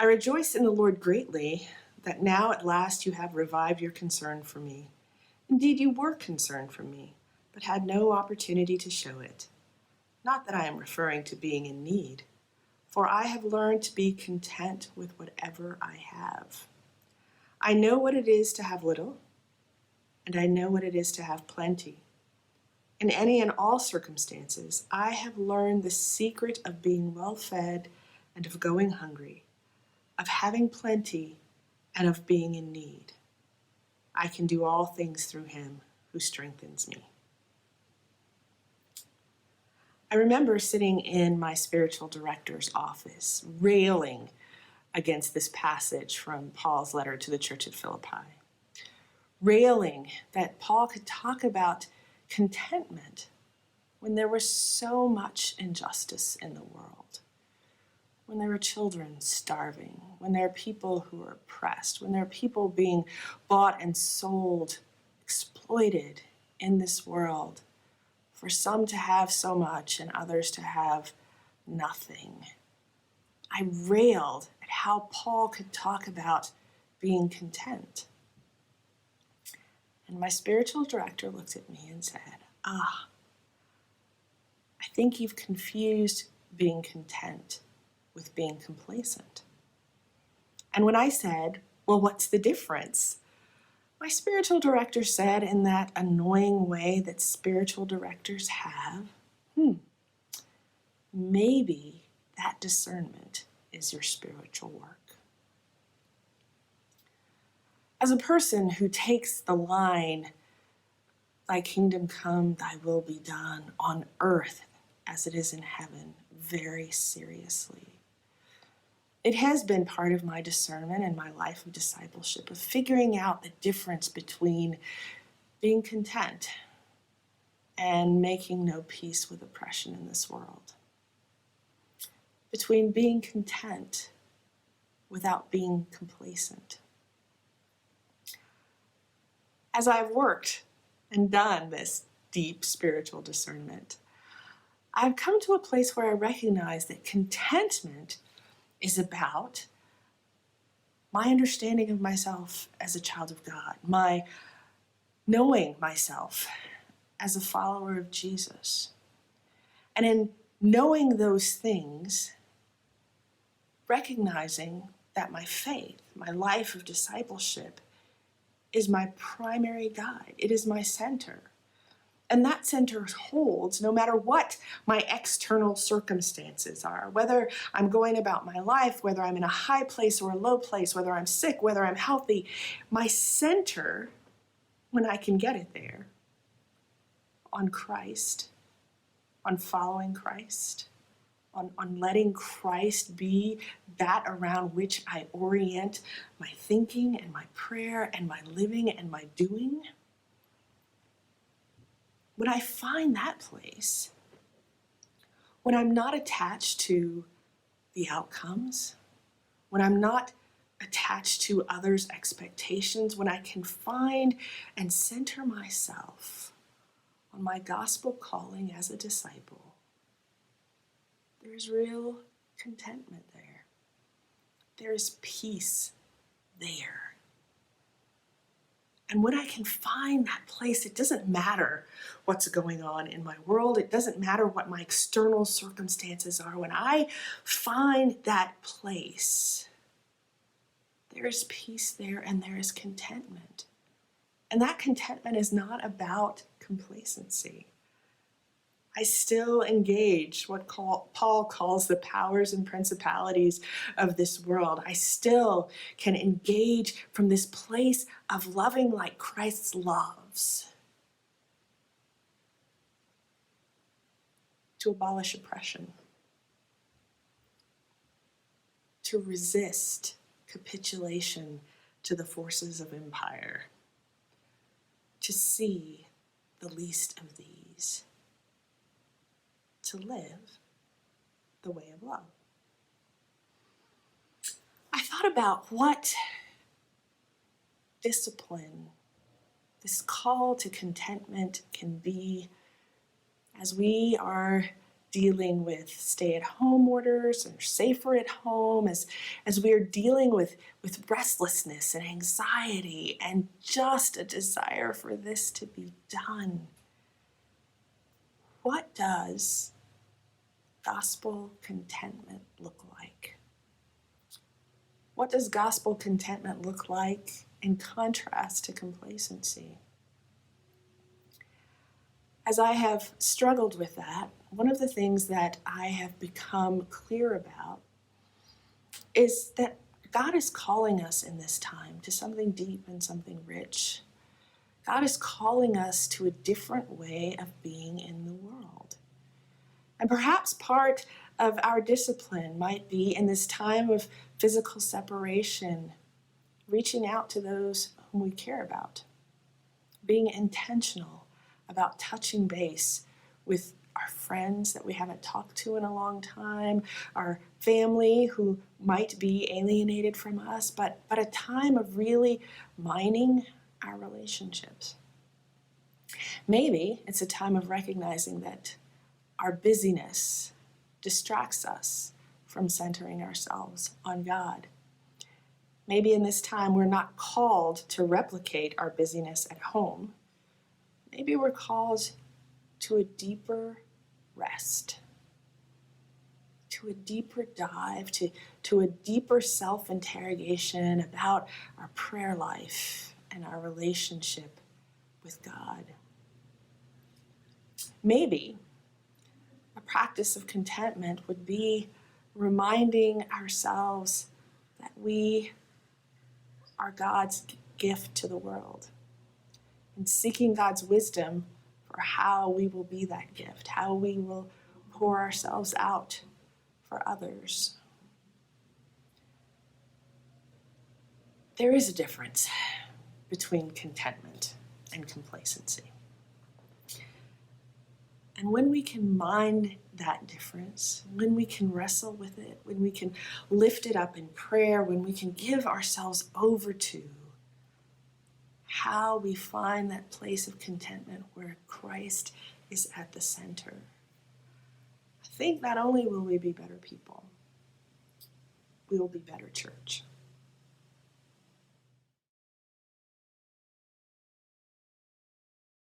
I rejoice in the Lord greatly that now at last you have revived your concern for me. Indeed, you were concerned for me, but had no opportunity to show it. Not that I am referring to being in need, for I have learned to be content with whatever I have. I know what it is to have little, and I know what it is to have plenty. In any and all circumstances, I have learned the secret of being well fed and of going hungry, of having plenty and of being in need. I can do all things through him who strengthens me. I remember sitting in my spiritual director's office, railing against this passage from Paul's letter to the church at Philippi, railing that Paul could talk about contentment when there was so much injustice in the world, when there are children starving, when there are people who are oppressed, when there are people being bought and sold, exploited in this world, for some to have so much and others to have nothing. I railed at how Paul could talk about being content. And my spiritual director looked at me and said, I think you've confused being content with being complacent. And when I said, well, what's the difference? My spiritual director said, in that annoying way that spiritual directors have, maybe that discernment is your spiritual work. As a person who takes the line, thy kingdom come, thy will be done on earth as it is in heaven, very seriously, it has been part of my discernment and my life of discipleship of figuring out the difference between being content and making no peace with oppression in this world. Between being content without being complacent. As I've worked and done this deep spiritual discernment, I've come to a place where I recognize that contentment is about my understanding of myself as a child of God, my knowing myself as a follower of Jesus. And in knowing those things, recognizing that my faith, my life of discipleship, is my primary guide. It is my center. And that center holds no matter what my external circumstances are, whether I'm going about my life, whether I'm in a high place or a low place, whether I'm sick, whether I'm healthy. My center, when I can get it there, on Christ, on following Christ, on letting Christ be that around which I orient my thinking and my prayer and my living and my doing. When I find that place, when I'm not attached to the outcomes, when I'm not attached to others' expectations, when I can find and center myself on my gospel calling as a disciple, there's real contentment there. There's peace there. And when I can find that place, it doesn't matter what's going on in my world. It doesn't matter what my external circumstances are. When I find that place, there is peace there and there is contentment. And that contentment is not about complacency. I still engage what Paul calls the powers and principalities of this world. I still can engage from this place of loving like Christ loves, to abolish oppression, to resist capitulation to the forces of empire, to see the least of these, to live the way of love. I thought about what discipline, this call to contentment can be as we are dealing with stay-at-home orders or safer at home, as we are dealing with restlessness and anxiety and just a desire for this to be done. What does gospel contentment look like? What does gospel contentment look like in contrast to complacency? As I have struggled with that, one of the things that I have become clear about is that God is calling us in this time to something deep and something rich. God is calling us to a different way of being in the world. And perhaps part of our discipline might be in this time of physical separation, reaching out to those whom we care about, being intentional about touching base with our friends that we haven't talked to in a long time, our family who might be alienated from us, but a time of really mining our relationships. Maybe it's a time of recognizing that our busyness distracts us from centering ourselves on God. Maybe in this time we're not called to replicate our busyness at home. Maybe we're called to a deeper rest, to a deeper dive, to a deeper self-interrogation about our prayer life and our relationship with God. Maybe a practice of contentment would be reminding ourselves that we are God's gift to the world and seeking God's wisdom for how we will be that gift, how we will pour ourselves out for others. There is a difference between contentment and complacency. And when we can mind that difference, when we can wrestle with it, when we can lift it up in prayer, when we can give ourselves over to how we find that place of contentment where Christ is at the center, I think not only will we be better people, we will be better church.